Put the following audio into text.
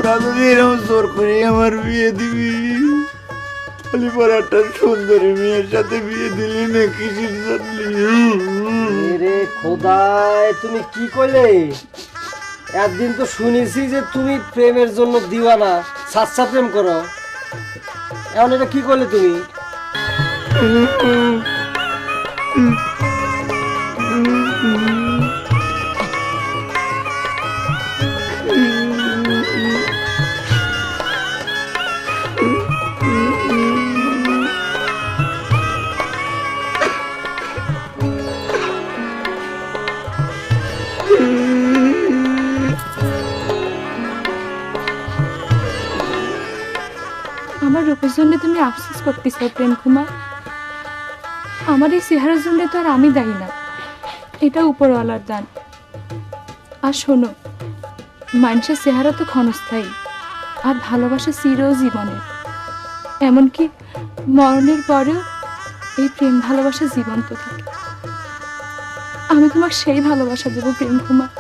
তোরা যদি এরকম জোর করে আমার বিয়ে দিবি, খালি পর একটা সুন্দরী মেয়ের সাথে বিয়ে দিলি না কিসের জন্য? রে খোদায়, তুমি কি কইলে? একদিন তো শুনেছি যে তুমি প্রেমের জন্য দিওয়ানা, সাচ্চা প্রেম করো। এখন এটা কি করলে তুমি? আমার রূপের জন্য তুমি আফসোস করতেছ প্রেম কুমার। আমার এই চেহারার জন্য তো আর আমি দায়ী না, এটা উপরওয়ালার দান। আর শোনো, মানুষের চেহারা তো ক্ষণস্থায়ী, আর ভালোবাসা চিরজীবনের। এমনকি মরণের পরেও এই প্রেম ভালোবাসা জীবন্ত থাকে। আমি তোমাকে সেই ভালোবাসা দেবো প্রেম কুমার।